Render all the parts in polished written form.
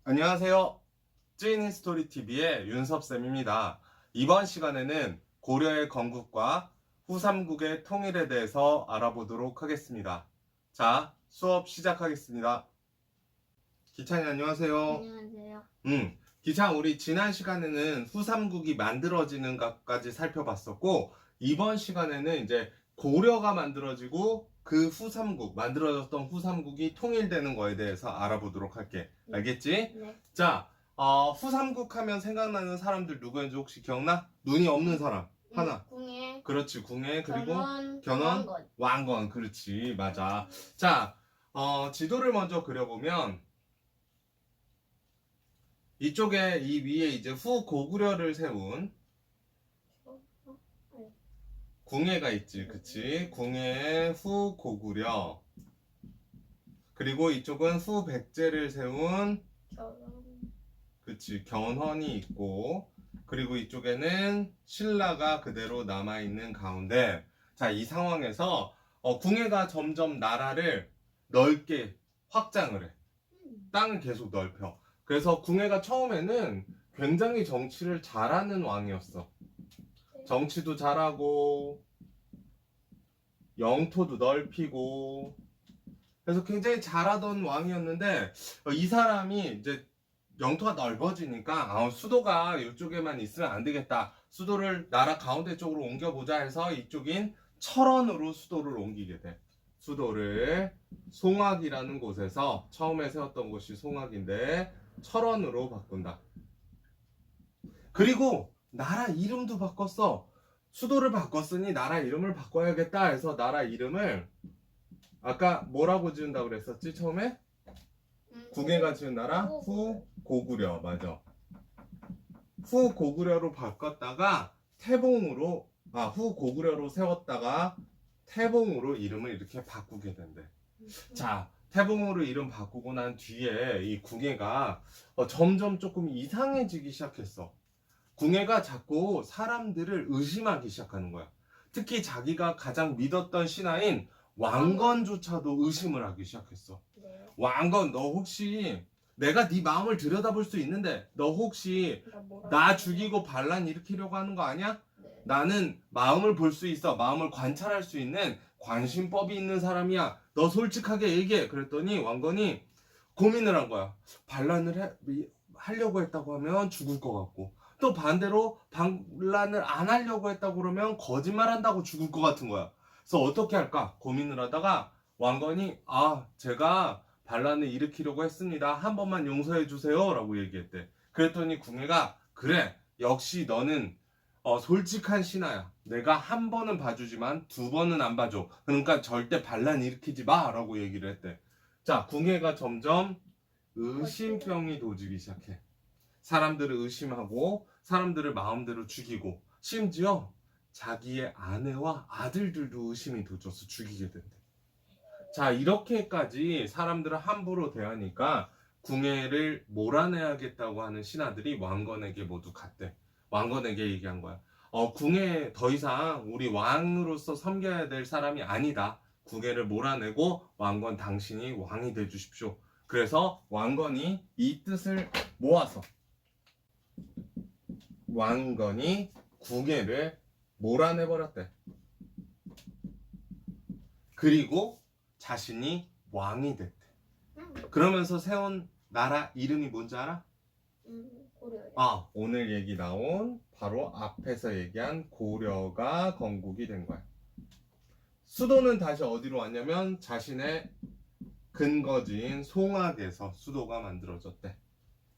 안녕하세요. 찐 히스토리 TV의 윤섭쌤입니다. 이번 시간에는 고려의 건국과 후삼국의 통일에 대해서 알아보도록 하겠습니다. 자, 수업 시작하겠습니다. 기찬이 안녕하세요. 안녕하세요. 기찬, 우리 지난 시간에는 후삼국이 만들어지는 것까지 살펴봤었고, 이번 시간에는 이제 고려가 만들어지고 그 후삼국, 만들어졌던 후삼국이 통일되는 거에 대해서 알아보도록 할게. 알겠지? 네. 자, 후삼국 하면 생각나는 사람들 누구인지 혹시 기억나? 눈이 없는 사람 하나. 궁예, 그렇지, 궁예. 그리고 견원, 왕건. 왕건. 그렇지, 맞아. 자, 지도를 먼저 그려보면 이쪽에 이 위에 이제 후고구려를 세운 궁예가 있지, 그치? 궁예의 후고구려. 그리고 이쪽은 후백제를 세운 견원, 그치, 견훤이 있고, 그리고 이쪽에는 신라가 그대로 남아있는 가운데, 자, 이 상황에서 궁예가 점점 나라를 넓게 확장을 해. 땅을 계속 넓혀. 그래서 궁예가 처음에는 굉장히 정치를 잘하는 왕이었어. 정치도 잘하고 영토도 넓히고, 그래서 굉장히 잘하던 왕이었는데, 이 사람이 이제 영토가 넓어지니까 수도가 이쪽에만 있으면 안 되겠다. 수도를 나라 가운데 쪽으로 옮겨보자 해서 이쪽인 철원으로 수도를 옮기게 돼. 수도를 송악이라는 곳에서 처음에 세웠던 곳이 송악인데 철원으로 바꾼다. 그리고 나라 이름도 바꿨어. 수도를 바꿨으니 나라 이름을 바꿔야겠다 해서 나라 이름을 아까 뭐라고 지은다고 그랬었지 처음에? 궁예가 지은 나라 후고구려. 맞아. 후고구려로 바꿨다가 후고구려로 세웠다가 태봉으로 이름을 이렇게 바꾸게 된대. 자, 태봉으로 이름 바꾸고 난 뒤에 이 궁예가 점점 조금 이상해지기 시작했어. 궁예가 자꾸 사람들을 의심하기 시작하는 거야. 특히 자기가 가장 믿었던 신하인 왕건조차도 의심을 하기 시작했어. 네. 왕건, 너 혹시 내가 네 마음을 들여다볼 수 있는데 너 혹시 뭐라고 나 죽이고 반란 일으키려고 하는 거 아니야? 네. 나는 마음을 볼 수 있어. 마음을 관찰할 수 있는 관심법이 있는 사람이야. 너 솔직하게 얘기해. 그랬더니 왕건이 고민을 한 거야. 반란을 하려고 했다고 하면 죽을 것 같고, 또 반대로 반란을 안 하려고 했다고 그러면 거짓말한다고 죽을 것 같은 거야. 그래서 어떻게 할까 고민을 하다가 왕건이 제가 반란을 일으키려고 했습니다. 한 번만 용서해 주세요 라고 얘기했대. 그랬더니 궁예가 그래, 역시 너는 솔직한 신하야. 내가 한 번은 봐주지만 두 번은 안 봐줘. 그러니까 절대 반란 일으키지 마 라고 얘기를 했대. 자, 궁예가 점점 의심병이 도지기 시작해. 사람들을 의심하고 사람들을 마음대로 죽이고, 심지어 자기의 아내와 아들들도 의심이 도져서 죽이게 된대. 자, 이렇게까지 사람들을 함부로 대하니까 궁예를 몰아내야겠다고 하는 신하들이 왕건에게 모두 갔대. 왕건에게 얘기한 거야. 궁예 더 이상 우리 왕으로서 섬겨야 될 사람이 아니다. 궁예를 몰아내고 왕건 당신이 왕이 돼 주십시오. 그래서 왕건이 이 뜻을 모아서 왕건이 궁예를 몰아내버렸대. 그리고 자신이 왕이 됐대. 그러면서 세운 나라 이름이 뭔지 알아? 고려요. 오늘 얘기 나온 바로 앞에서 얘기한 고려가 건국이 된 거야. 수도는 다시 어디로 왔냐면 자신의 근거지인 송악에서 수도가 만들어졌대.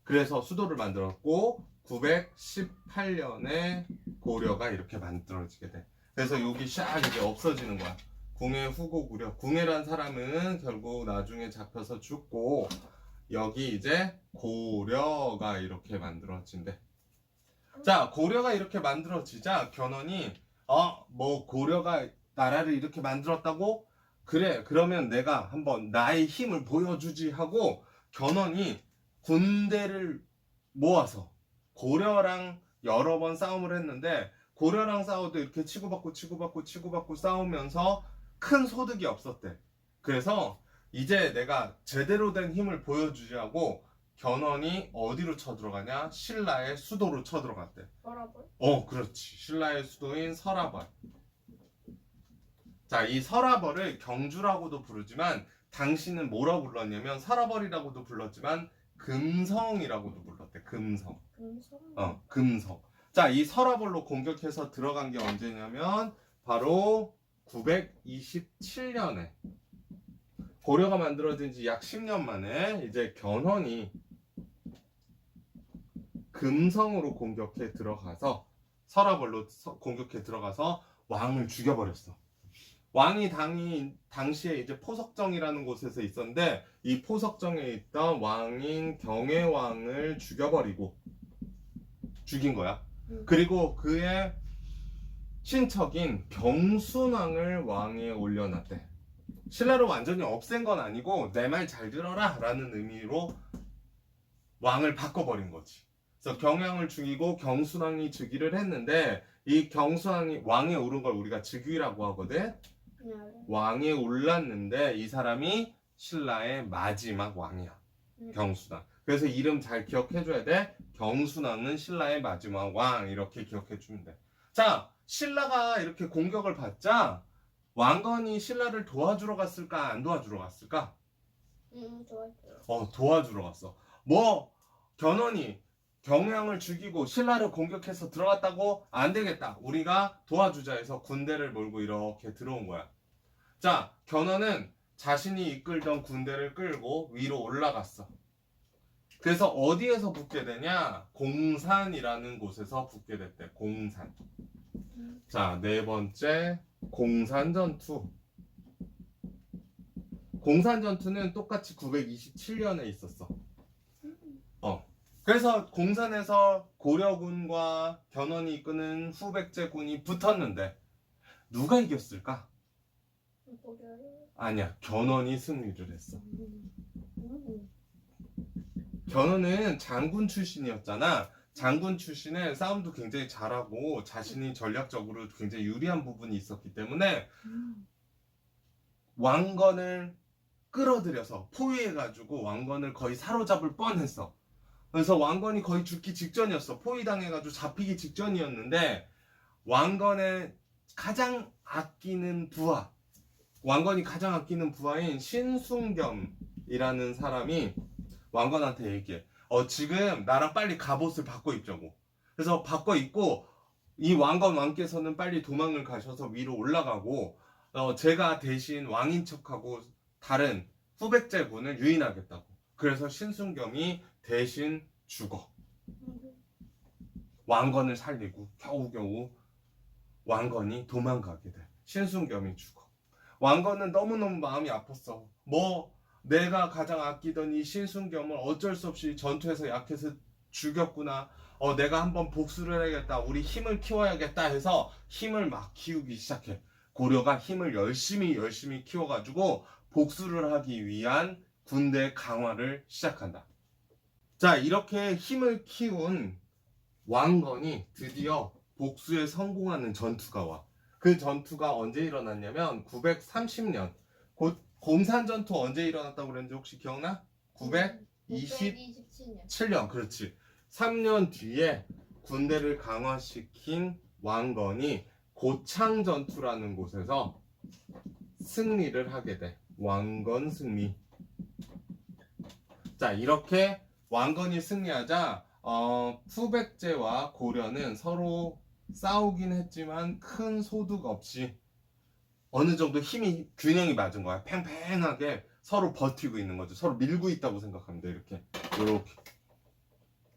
그래서 수도를 만들었고 918년에 고려가 이렇게 만들어지게 돼. 그래서 여기 샥 이제 없어지는 거야. 궁예 후고구려. 궁예란 사람은 결국 나중에 잡혀서 죽고 여기 이제 고려가 이렇게 만들어진대. 자, 고려가 이렇게 만들어지자 견훤이 고려가 나라를 이렇게 만들었다고? 그래, 그러면 내가 한번 나의 힘을 보여주지 하고 견훤이 군대를 모아서 고려랑 여러 번 싸움을 했는데, 고려랑 싸워도 이렇게 치고받고 싸우면서 큰 소득이 없었대. 그래서 이제 내가 제대로 된 힘을 보여주지 하고 견훤이 어디로 쳐들어가냐? 신라의 수도로 쳐들어갔대. 서라벌? 그렇지. 신라의 수도인 설아벌. 자, 이 설아벌을 경주라고도 부르지만 당시는 뭐라고 불렀냐면 설아벌이라고도 불렀지만 금성이라고도 불렀대. 금성. 금성? 금성. 자, 이 설아벌로 공격해서 들어간 게 언제냐면 바로 927년에 고려가 만들어진 지 약 10년 만에 이제 견훤이 금성으로 공격해 들어가서 설아벌로 공격해 들어가서 왕을 죽여버렸어. 왕이 당시에 이제 포석정이라는 곳에서 있었는데 이 포석정에 있던 왕인 경혜왕을 죽인 거야. 그리고 그의 친척인 경순왕을 왕위에 올려놨대. 신라를 완전히 없앤 건 아니고 내 말 잘 들어라 라는 의미로 왕을 바꿔버린 거지. 그래서 경혜왕을 죽이고 경순왕이 즉위를 했는데 이 경순왕이 왕에 오른 걸 우리가 즉위라고 하거든. 왕에 올랐는데 이 사람이 신라의 마지막 왕이야. 경순왕. 그래서 이름 잘 기억해줘야 돼. 경순왕은 신라의 마지막 왕 이렇게 기억해주면 돼. 자, 신라가 이렇게 공격을 받자 왕건이 신라를 도와주러 갔을까 안 도와주러 갔을까? 도와주러 갔어. 견훤이 경혜왕을 죽이고 신라를 공격해서 들어갔다고? 안 되겠다. 우리가 도와주자 해서 군대를 몰고 이렇게 들어온 거야. 자, 견훤은 자신이 이끌던 군대를 끌고 위로 올라갔어. 그래서 어디에서 붙게 되냐? 공산이라는 곳에서 붙게 됐대. 공산. 자, 네 번째 공산전투. 공산전투는 똑같이 927년에 있었어. 그래서 공산에서 고려군과 견훤이 이끄는 후백제군이 붙었는데 누가 이겼을까? 아니야, 견훤이 승리를 했어. 견훤은 장군 출신이었잖아. 장군 출신에 싸움도 굉장히 잘하고 자신이 전략적으로 굉장히 유리한 부분이 있었기 때문에 왕건을 끌어들여서 포위해가지고 왕건을 거의 사로잡을 뻔했어. 그래서 왕건이 거의 죽기 직전이었어. 포위당해가지고 잡히기 직전이었는데 왕건의 가장 아끼는 부하, 왕건이 가장 아끼는 부하인 신순겸이라는 사람이 왕건한테 얘기해. 지금 나랑 빨리 갑옷을 바꿔 입자고. 그래서 바꿔 입고 이 왕께서는 빨리 도망을 가셔서 위로 올라가고 제가 대신 왕인 척하고 다른 후백제군을 유인하겠다고. 그래서 신순겸이 대신 죽어. 왕건을 살리고 겨우겨우 왕건이 도망가게 돼. 신순겸이 죽어. 왕건은 너무너무 마음이 아팠어. 내가 가장 아끼던 이 신순겸을 어쩔 수 없이 전투에서 약해서 죽였구나. 내가 한번 복수를 해야겠다. 우리 힘을 키워야겠다 해서 힘을 막 키우기 시작해. 고려가 힘을 열심히 키워가지고 복수를 하기 위한 군대 강화를 시작한다. 자, 이렇게 힘을 키운 왕건이 드디어 복수에 성공하는 전투가 와. 그 전투가 언제 일어났냐면 930년. 곧 공산전투 언제 일어났다고 그랬는지 혹시 기억나? 927년. 그렇지. 3년 뒤에 군대를 강화시킨 왕건이 고창전투라는 곳에서 승리를 하게 돼. 왕건 승리. 자, 이렇게 왕건이 승리하자 후백제와 고려는 서로 싸우긴 했지만 큰 소득 없이 어느 정도 힘이 균형이 맞은 거야. 팽팽하게 서로 버티고 있는 거죠. 서로 밀고 있다고 생각하면 돼.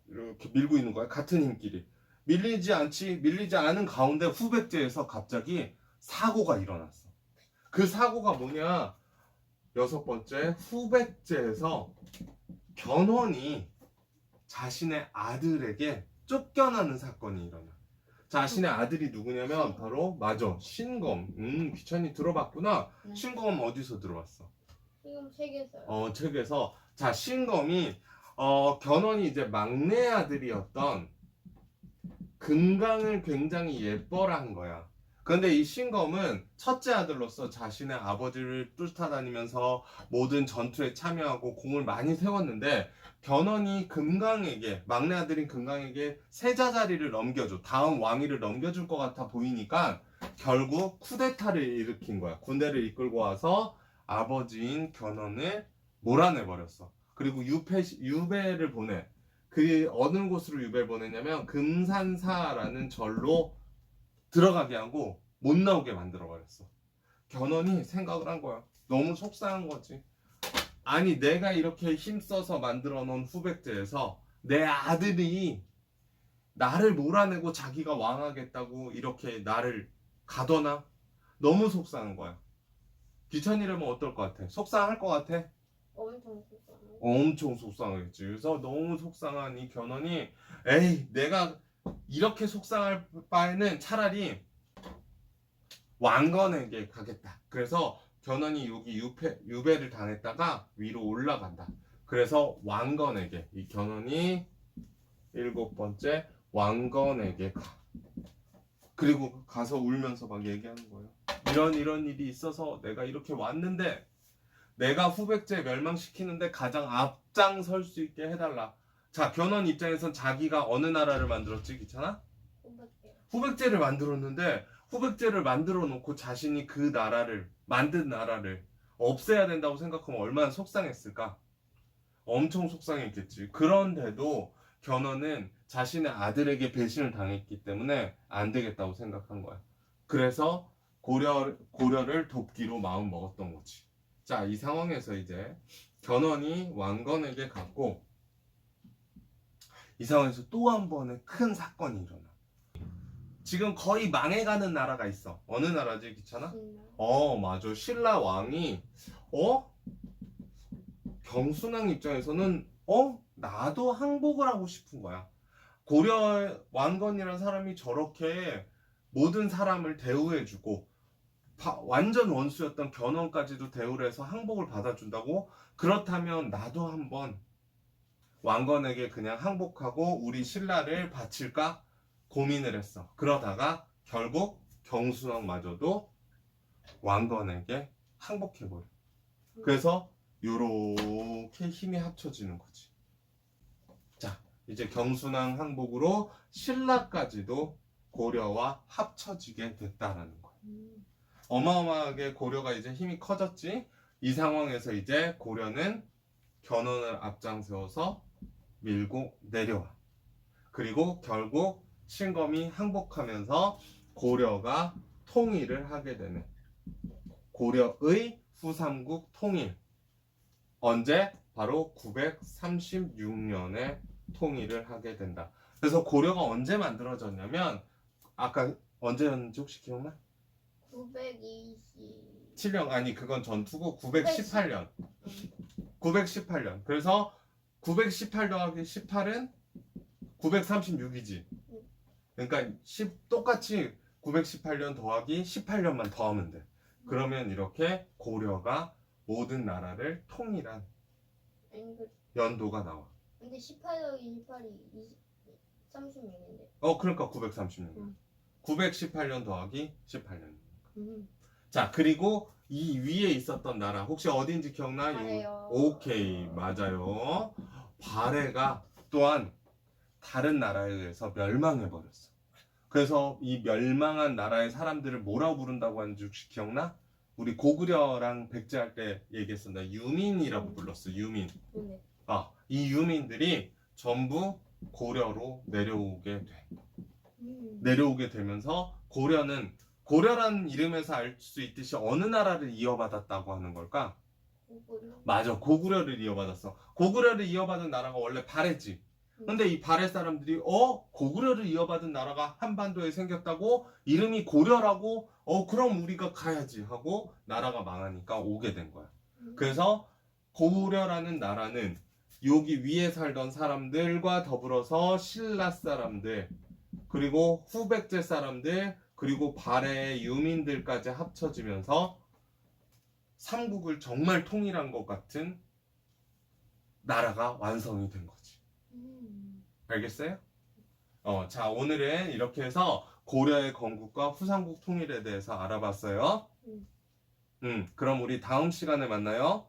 이렇게 밀고 있는 거야. 같은 힘끼리 밀리지 않은 가운데 후백제에서 갑자기 사고가 일어났어. 그 사고가 뭐냐? 6번째, 후백제에서 견훤이 자신의 아들에게 쫓겨나는 사건이 일어나. 자신의 아들이 누구냐면 바로 신검. 귀천이 들어봤구나. 네. 신검은 어디서 들어왔어? 지금 책에서요. 책에서. 자, 신검이 견훤이 이제 막내 아들이었던 금강을 굉장히 예뻐라 한 거야. 근데 이 신검은 첫째 아들로서 자신의 아버지를 쫓아다니면서 모든 전투에 참여하고 공을 많이 세웠는데 견훤이 금강에게, 막내 아들인 금강에게 세자 자리를 넘겨줘, 다음 왕위를 넘겨줄 것 같아 보이니까 결국 쿠데타를 일으킨 거야. 군대를 이끌고 와서 아버지인 견훤을 몰아내버렸어. 그리고 유배를 보내. 그 어느 곳으로 유배를 보내냐면 금산사라는 절로 들어가게 하고 못 나오게 만들어 버렸어. 견훤이 생각을 한 거야. 너무 속상한 거지. 아니 내가 이렇게 힘써서 만들어 놓은 후백제에서 내 아들이 나를 몰아내고 자기가 왕하겠다고 이렇게 나를 가둬놔? 너무 속상한 거야. 귀천이라면 어떨 것 같아? 속상할 것 같아? 엄청 속상해. 엄청 속상했지. 그래서 너무 속상한 이 견훤이 에이 내가 이렇게 속상할 바에는 차라리 왕건에게 가겠다. 그래서 견훤이 여기 유배를 당했다가 위로 올라간다. 그래서 왕건에게 이 견훤이 7번째 왕건에게 가. 그리고 가서 울면서 막 얘기하는 거예요. 이런 일이 있어서 내가 이렇게 왔는데 내가 후백제 멸망시키는데 가장 앞장설 수 있게 해달라. 자, 견훤 입장에선 자기가 어느 나라를 만들었지, 귀찮아? 후백제를 만들었는데 후백제를 만들어 놓고 자신이 그 나라를 만든 나라를 없애야 된다고 생각하면 얼마나 속상했을까? 엄청 속상했겠지. 그런데도 견훤은 자신의 아들에게 배신을 당했기 때문에 안 되겠다고 생각한 거야. 그래서 고려를 돕기로 마음 먹었던 거지. 자, 이 상황에서 이제 견훤이 왕건에게 갔고 이 상황에서 또 한 번의 큰 사건이 일어나. 지금 거의 망해가는 나라가 있어. 어느 나라지, 귀찮아? 맞아. 신라 왕이 경순왕 입장에서는 나도 항복을 하고 싶은 거야. 고려 왕건이라는 사람이 저렇게 모든 사람을 대우해주고 완전 원수였던 견훤까지도 대우를 해서 항복을 받아준다고? 그렇다면 나도 한번 왕건에게 그냥 항복하고 우리 신라를 바칠까 고민을 했어. 그러다가 결국 경순왕마저도 왕건에게 항복해버려. 그래서 요렇게 힘이 합쳐지는 거지. 자, 이제 경순왕 항복으로 신라까지도 고려와 합쳐지게 됐다라는 거야. 어마어마하게 고려가 이제 힘이 커졌지. 이 상황에서 이제 고려는 견훤을 앞장세워서 밀고 내려와. 그리고 결국 신검이 항복하면서 고려가 통일을 하게 되는 고려의 후삼국 통일. 언제? 바로 936년에 통일을 하게 된다. 그래서 고려가 언제 만들어졌냐면 아까 언제였는지 혹시 기억나? 927년. 아니 그건 전투고 918년. 918년. 그래서 918 더하기 18은 936이지. 그러니까 똑같이 918년 더하기 18년만 더하면 돼. 그러면 이렇게 고려가 모든 나라를 통일한 연도가 나와. 근데 18 더하기 18이 36인데. 그러니까 936년. 918년 더하기 18년. 음. 자, 그리고 이 위에 있었던 나라 혹시 어딘지 기억나? 발해요. 오케이, 맞아요. 발해가 또한 다른 나라에 의해서 멸망해 버렸어. 그래서 이 멸망한 나라의 사람들을 뭐라고 부른다고 하는지 혹시 기억나? 우리 고구려랑 백제할 때 얘기했었나? 유민이라고 불렀어. 유민. 네. 이 유민들이 전부 고려로 내려오게 돼. 내려오게 되면서 고려라는 이름에서 알 수 있듯이 어느 나라를 이어받았다고 하는 걸까? 고구려. 맞아, 고구려를 이어받았어. 고구려를 이어받은 나라가 원래 발해지. 근데 이 발해 사람들이 고구려를 이어받은 나라가 한반도에 생겼다고? 이름이 고려라고? 그럼 우리가 가야지 하고 나라가 망하니까 오게 된 거야. 그래서 고구려라는 나라는 여기 위에 살던 사람들과 더불어서 신라 사람들 그리고 후백제 사람들 그리고 발해의 유민들까지 합쳐지면서 삼국을 정말 통일한 것 같은 나라가 완성이 된 거지. 알겠어요? 자, 오늘은 이렇게 해서 고려의 건국과 후삼국 통일에 대해서 알아봤어요. 그럼 우리 다음 시간에 만나요.